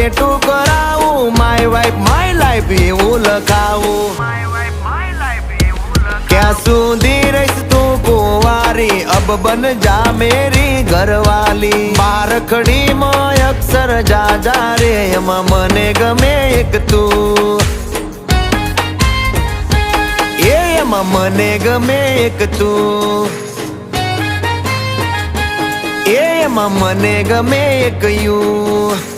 Tattoo કરાવું, my wife my life એવું લખાવું. ક્યાં સુધી રહીશ તું કુંવારી, અબ બન જા મેરી ઘરવાલી. બારખડીમાં અક્ષર જા રે, એમાં મને ગમે એક તું. એમાં મને ગમે એક તું. એમાં મને ગમે એક યુ.